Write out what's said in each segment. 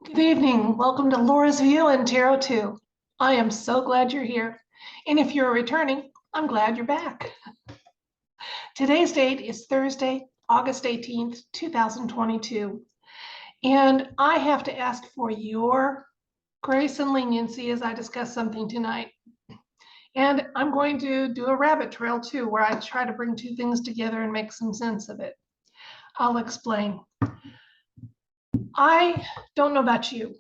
Good evening. Welcome to Laura's View and Tarot 2. I am so glad you're here. And if you're returning, I'm glad you're back. Today's date is Thursday, August 18th, 2022. And I have to ask for your grace and leniency as I discuss something tonight. And I'm going to do a rabbit trail too, where I try to bring two things together and make some sense of it. I'll explain. I don't know about you,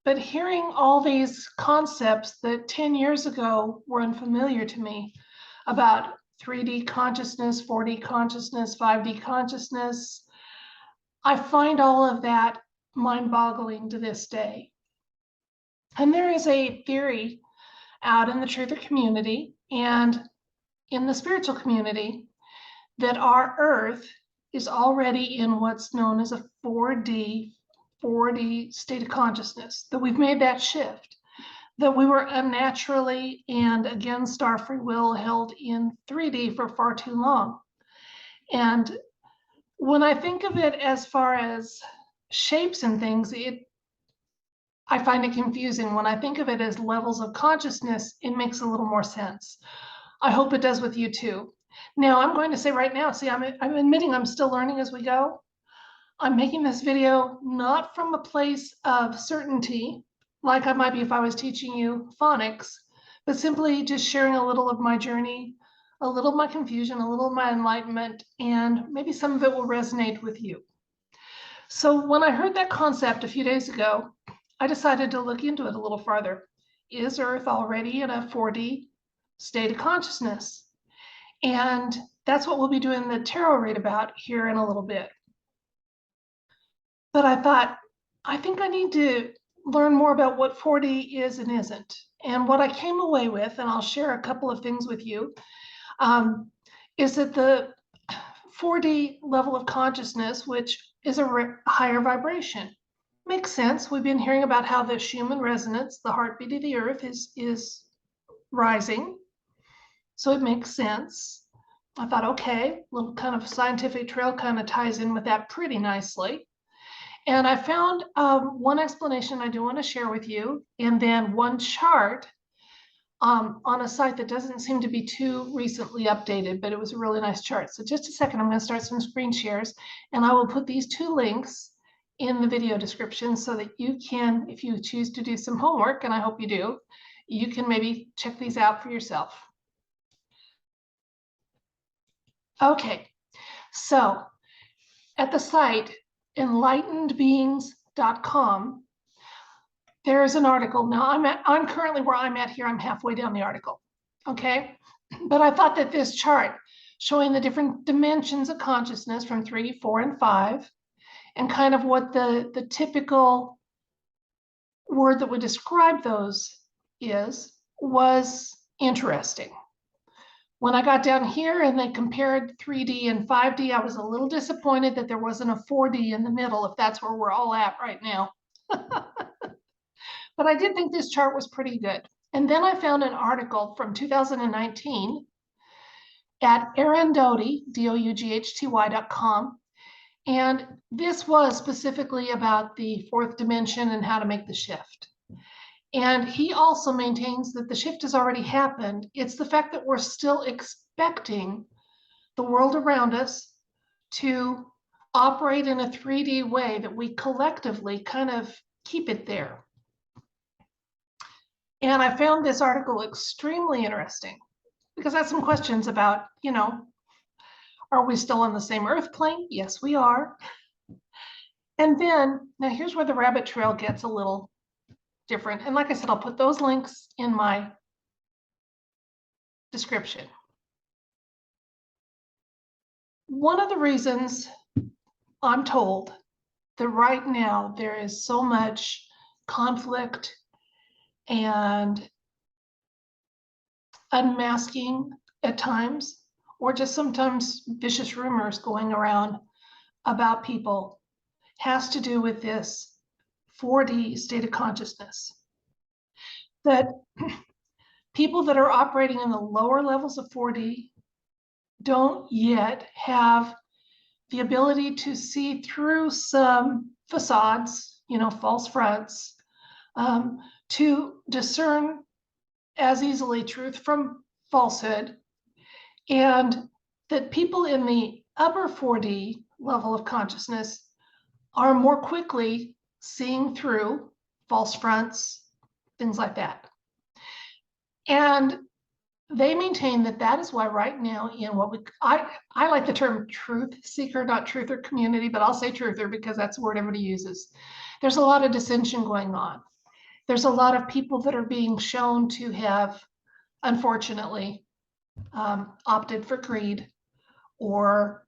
but hearing all these concepts that 10 years ago were unfamiliar to me about 3D consciousness, 4D consciousness, 5D consciousness, I find all of that mind-boggling to this day. And there is a theory out in the truther community and in the spiritual community that our Earth is already in what's known as a 4D state of consciousness, that we've made that shift, that we were unnaturally and against our free will held in 3D for far too long. And when I think of it as far as shapes and things, I find it confusing. When I think of it as levels of consciousness, it makes a little more sense. I hope it does with you too. Now, I'm going to say right now, see, I'm admitting I'm still learning as we go. I'm making this video not from a place of certainty, like I might be if I was teaching you phonics, but simply just sharing a little of my journey, a little of my confusion, a little of my enlightenment, and maybe some of it will resonate with you. So when I heard that concept a few days ago, I decided to look into it a little farther. Is Earth already in a 4D state of consciousness? And that's what we'll be doing the tarot read about here in a little bit. But I thought, I think I need to learn more about what 4D is and isn't. And what I came away with, and I'll share a couple of things with you, is that the 4D level of consciousness, which is a higher vibration, makes sense. We've been hearing about how the Schumann resonance, the heartbeat of the Earth, is rising. So it makes sense. I thought, okay, little kind of scientific trail kind of ties in with that pretty nicely. And I found one explanation I do want to share with you, and then one chart on a site that doesn't seem to be too recently updated, but it was a really nice chart. So just a second, I'm going to start some screen shares, and I will put these two links in the video description so that you can, if you choose to do some homework, and I hope you do, you can maybe check these out for yourself. Okay, so at the site, enlightenedbeings.com, there's an article. Now I'm currently where I'm at here. I'm halfway down the article. Okay. But I thought that this chart showing the different dimensions of consciousness from 3, 4, and 5, and kind of what the typical word that would describe those was interesting. When I got down here and they compared 3D and 5D, I was a little disappointed that there wasn't a 4D in the middle, if that's where we're all at right now. But I did think this chart was pretty good. And then I found an article from 2019 at Dougherty, DOUGHTY.com. And this was specifically about the fourth dimension and how to make the shift. And he also maintains that the shift has already happened. It's the fact that we're still expecting the world around us to operate in a 3D way, that we collectively kind of keep it there. And I found this article extremely interesting because I had some questions about, are we still on the same Earth plane? Yes, we are. And then, now here's where the rabbit trail gets a little different. And like I said, I'll put those links in my description. One of the reasons I'm told that right now there is so much conflict and unmasking at times, or just sometimes vicious rumors going around about people, has to do with this 4D state of consciousness. That people that are operating in the lower levels of 4D don't yet have the ability to see through some facades, false fronts, to discern as easily truth from falsehood, and that people in the upper 4D level of consciousness are more quickly seeing through false fronts, things like that. And they maintain that that is why right now in what I like the term truth seeker, not truther community, but I'll say truther because that's the word everybody uses. There's a lot of dissension going on. There's a lot of people that are being shown to have, unfortunately, opted for greed or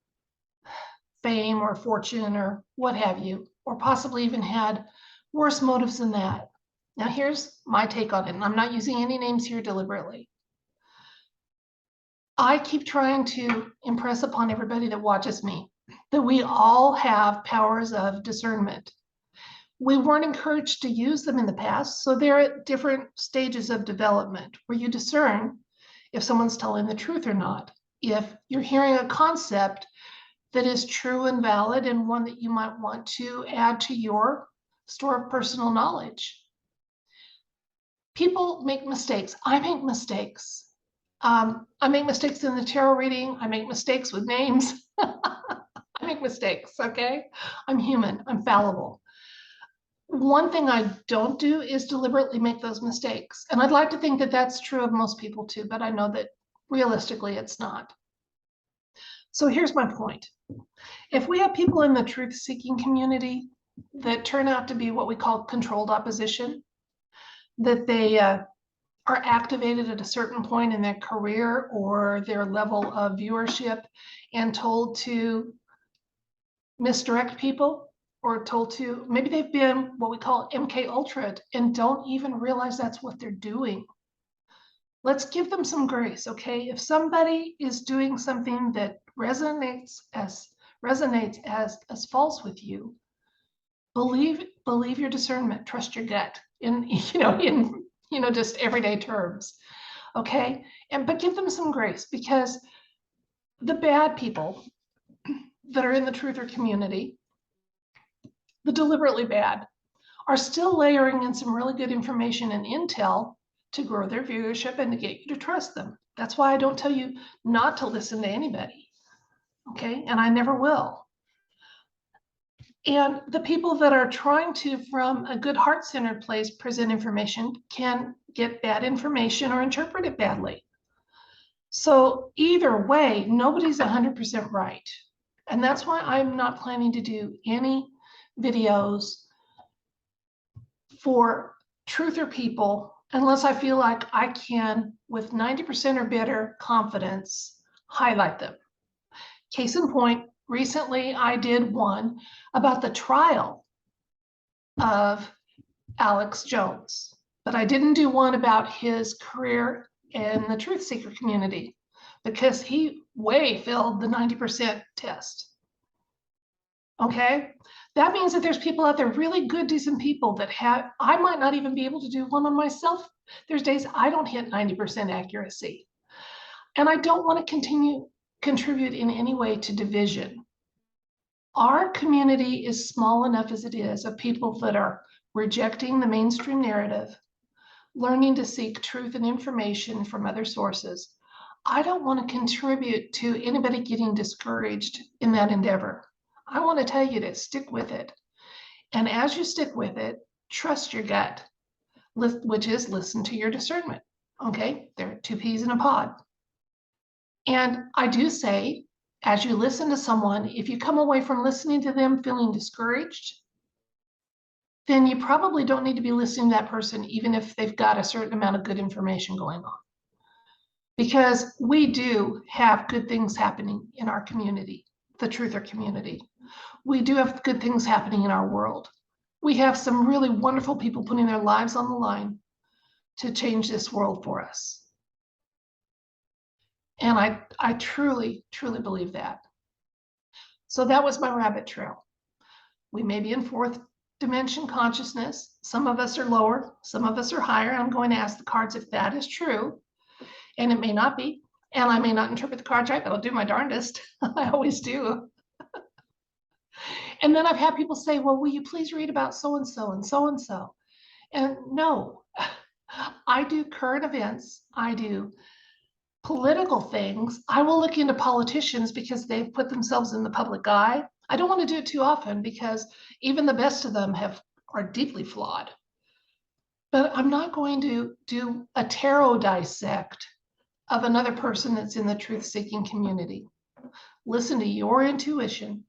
fame or fortune or what have you, or possibly even had worse motives than that. Now, here's my take on it, and I'm not using any names here deliberately. I keep trying to impress upon everybody that watches me that we all have powers of discernment. We weren't encouraged to use them in the past, so they're at different stages of development where you discern if someone's telling the truth or not, if you're hearing a concept that is true and valid and one that you might want to add to your store of personal knowledge. People make mistakes. I make mistakes. I make mistakes in the tarot reading. I make mistakes with names. I make mistakes, okay? I'm human. I'm fallible. One thing I don't do is deliberately make those mistakes. And I'd like to think that that's true of most people too, but I know that realistically it's not. So here's my point. If we have people in the truth-seeking community that turn out to be what we call controlled opposition, that they are activated at a certain point in their career or their level of viewership and told to misdirect people, or told to, maybe they've been what we call MK Ultra and don't even realize that's what they're doing. Let's give them some grace, okay? If somebody is doing something that resonates as false with you, believe your discernment, trust your gut in just everyday terms, okay? But give them some grace, because the bad people that are in the truther community, the deliberately bad, are still layering in some really good information and intel to grow their viewership and to get you to trust them. That's why I don't tell you not to listen to anybody, okay? And I never will. And the people that are trying to, from a good heart-centered place, present information can get bad information or interpret it badly. So either way, nobody's 100% right. And that's why I'm not planning to do any videos for truther people unless I feel like I can, with 90% or better confidence, highlight them. Case in point, recently I did one about the trial of Alex Jones, but I didn't do one about his career in the truth seeker community because he way failed the 90% test. Okay, that means that there's people out there, really good, decent people that I might not even be able to do one on myself. There's days I don't hit 90% accuracy. And I don't want to contribute in any way to division. Our community is small enough as it is of people that are rejecting the mainstream narrative, learning to seek truth and information from other sources. I don't want to contribute to anybody getting discouraged in that endeavor. I want to tell you to stick with it. And as you stick with it, trust your gut, which is listen to your discernment. Okay, there are two peas in a pod. And I do say, as you listen to someone, if you come away from listening to them feeling discouraged, then you probably don't need to be listening to that person, even if they've got a certain amount of good information going on. Because we do have good things happening in our community, the truther community. We do have good things happening in our world. We have some really wonderful people putting their lives on the line to change this world for us. And I truly, truly believe that. So that was my rabbit trail. We may be in fourth dimension consciousness. Some of us are lower, some of us are higher. I'm going to ask the cards if that is true. And it may not be. And I may not interpret the cards right, but I'll do my darndest. I always do. And then I've had people say, well, will you please read about so-and-so and so-and-so? And no, I do current events. I do political things. I will look into politicians because they've put themselves in the public eye. I don't want to do it too often because even the best of them are deeply flawed. But I'm not going to do a tarot dissect of another person that's in the truth-seeking community. Listen to your intuition.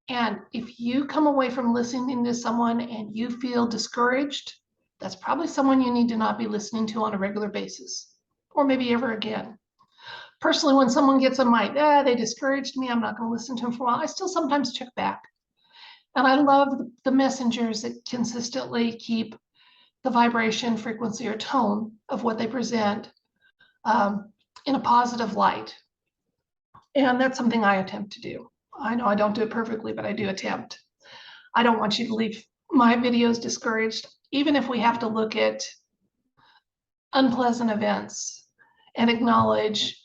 And if you come away from listening to someone and you feel discouraged, that's probably someone you need to not be listening to on a regular basis, or maybe ever again. Personally, when someone gets on my, they discouraged me, I'm not going to listen to them for a while, I still sometimes check back. And I love the messengers that consistently keep the vibration, frequency, or tone of what they present in a positive light. And that's something I attempt to do. I know I don't do it perfectly, but I do attempt. I don't want you to leave my videos discouraged, even if we have to look at unpleasant events and acknowledge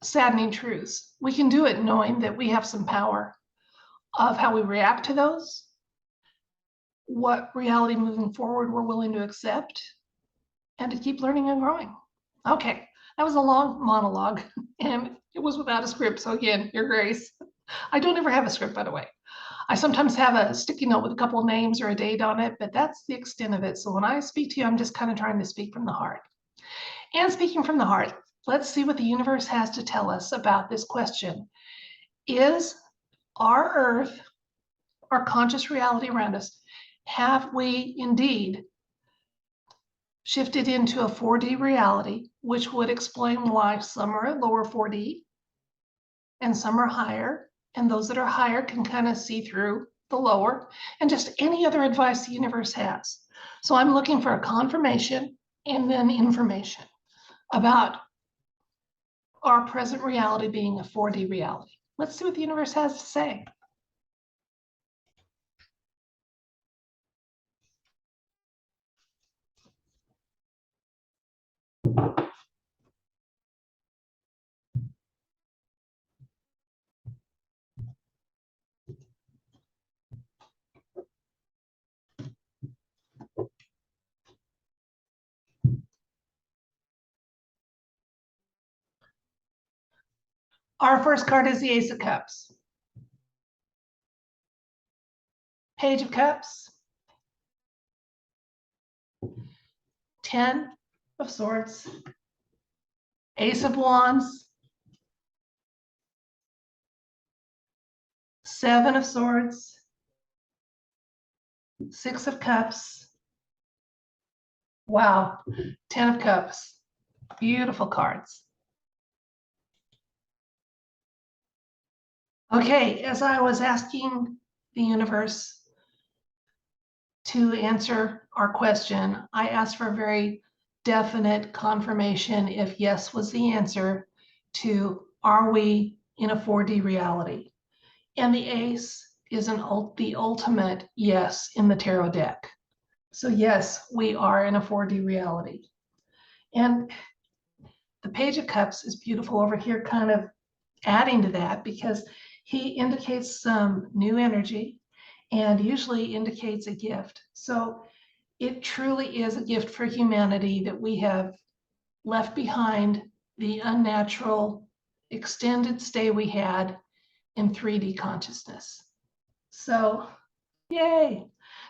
saddening truths. We can do it knowing that we have some power of how we react to those, what reality moving forward we're willing to accept, and to keep learning and growing. Okay, that was a long monologue, and it was without a script. So again, your grace. I don't ever have a script, by the way. I sometimes have a sticky note with a couple of names or a date on it, but that's the extent of it. So when I speak to you, I'm just kind of trying to speak from the heart. And speaking from the heart, let's see what the universe has to tell us about this question. Is our Earth, our conscious reality around us, have we indeed shifted into a 4D reality, which would explain why some are at lower 4D and some are higher, and those that are higher can kind of see through the lower, and just any other advice the universe has. So I'm looking for a confirmation and then information about our present reality being a 4D reality. Let's see what the universe has to say. Our first card is the Ace of Cups. Page of Cups. 10 of Swords. Ace of Wands. 7 of Swords. 6 of Cups. Wow, 10 of Cups. Beautiful cards. Okay, as I was asking the universe to answer our question, I asked for a very definite confirmation if yes was the answer to, are we in a 4D reality? And the ace is the ultimate yes in the tarot deck. So yes, we are in a 4D reality. And the Page of Cups is beautiful over here, kind of adding to that, because he indicates some new energy and usually indicates a gift. So it truly is a gift for humanity that we have left behind the unnatural extended stay we had in 3D consciousness. So yay.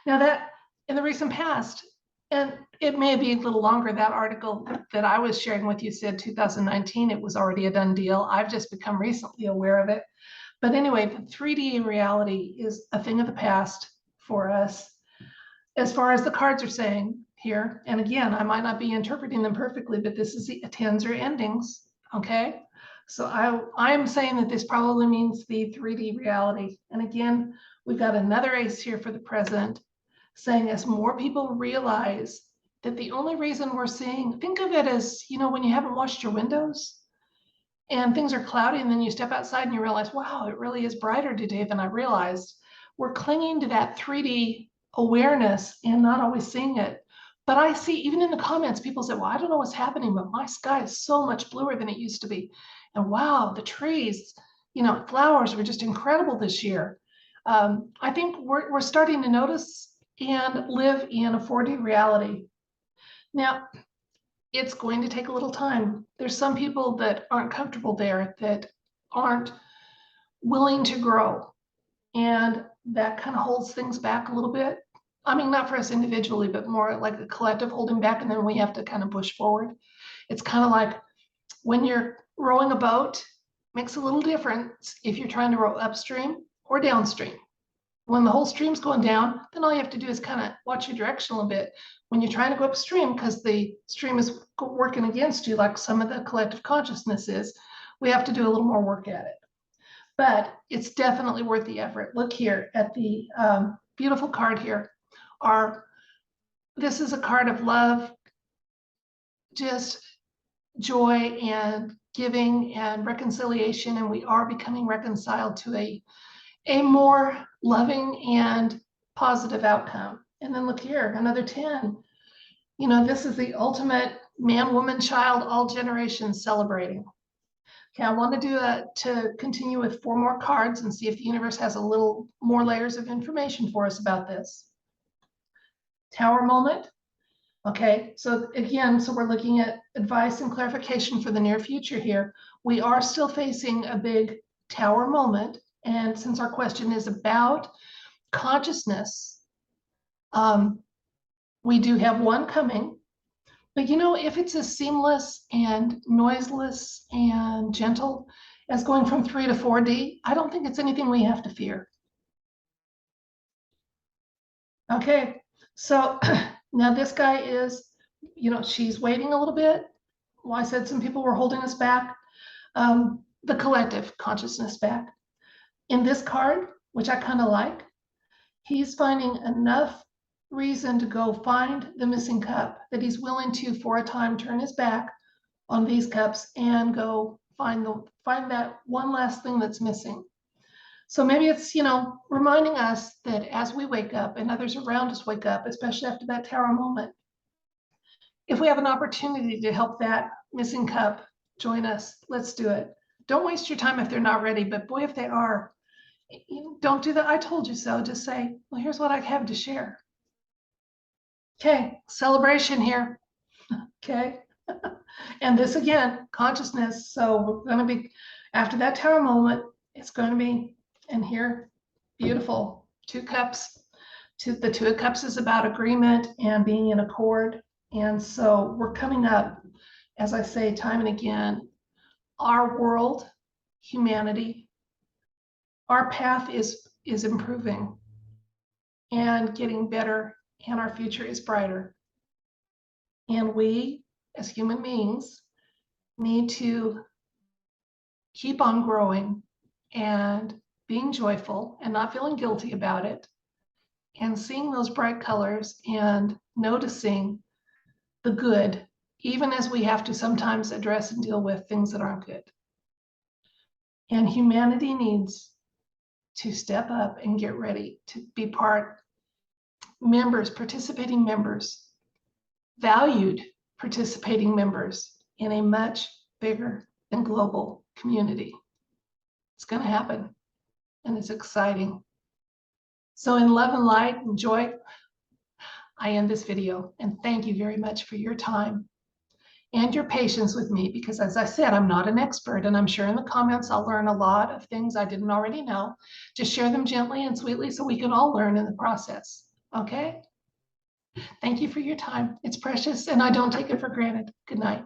Now that in the recent past, and it may be a little longer, that article that I was sharing with you said 2019, it was already a done deal. I've just become recently aware of it. But anyway, the 3D reality is a thing of the past for us, as far as the cards are saying here. And again, I might not be interpreting them perfectly, but this is the tens or endings, okay? So I'm saying that this probably means the 3D reality. And again, we've got another ace here for the present, saying as more people realize that the only reason we're seeing, think of it as, you know, when you haven't washed your windows and things are cloudy and then you step outside and you realize, wow, it really is brighter today than I realized. We're clinging to that 3D awareness and not always seeing it. But I see, even in the comments, people say, well, I don't know what's happening, but my sky is so much bluer than it used to be. And wow, the trees, flowers were just incredible this year. I think we're starting to notice and live in a 4D reality. Now, it's going to take a little time. There's some people that aren't comfortable there, that aren't willing to grow. And that kind of holds things back a little bit. I mean, not for us individually, but more like a collective holding back, and then we have to kind of push forward. It's kind of like when you're rowing a boat, makes a little difference if you're trying to row upstream or downstream. When the whole stream's going down, then all you have to do is kind of watch your direction a little bit. When you're trying to go upstream, because the stream is working against you, like some of the collective consciousness is, we have to do a little more work at it. But it's definitely worth the effort. Look here at the beautiful card here. This is a card of love, just joy and giving and reconciliation, and we are becoming reconciled to a more loving and positive outcome. And then look here, another 10. This is the ultimate man, woman, child, all generations celebrating. Okay, I want to continue with 4 more cards and see if the universe has a little more layers of information for us about this. Tower moment. Okay, so again, we're looking at advice and clarification for the near future here. We are still facing a big tower moment. And since our question is about consciousness, we do have one coming. But if it's as seamless and noiseless and gentle as going from 3 to 4D, I don't think it's anything we have to fear. Okay, so now this guy is, she's waiting a little bit. Well, I said some people were holding us back, the collective consciousness back. In this card, which I kind of like, he's finding enough reason to go find the missing cup that he's willing to, for a time, turn his back on these cups and go find that one last thing that's missing. So maybe it's, reminding us that as we wake up and others around us wake up, especially after that tower moment, if we have an opportunity to help that missing cup join us, let's do it. Don't waste your time if they're not ready, but boy, if they are, don't do that. I told you so. Just say, well, here's what I have to share. Okay, celebration here. Okay. And this again, consciousness. So we're going to be, after that tower moment, it's going to be, and here, beautiful, 2 cups. The 2 of Cups is about agreement and being in accord. And so we're coming up, as I say time and again, our world, humanity, our path is improving and getting better, and our future is brighter. And we, as human beings, need to keep on growing and being joyful and not feeling guilty about it, and seeing those bright colors and noticing the good, even as we have to sometimes address and deal with things that aren't good. And humanity needs to step up and get ready to be participating members, valued participating members in a much bigger and global community. It's going to happen, and it's exciting. So in love and light and joy, I end this video, and thank you very much for your time and your patience with me, because as I said, I'm not an expert, and I'm sure in the comments I'll learn a lot of things I didn't already know. Just share them gently and sweetly so we can all learn in the process. Okay? Thank you for your time. It's precious, and I don't take it for granted. Good night.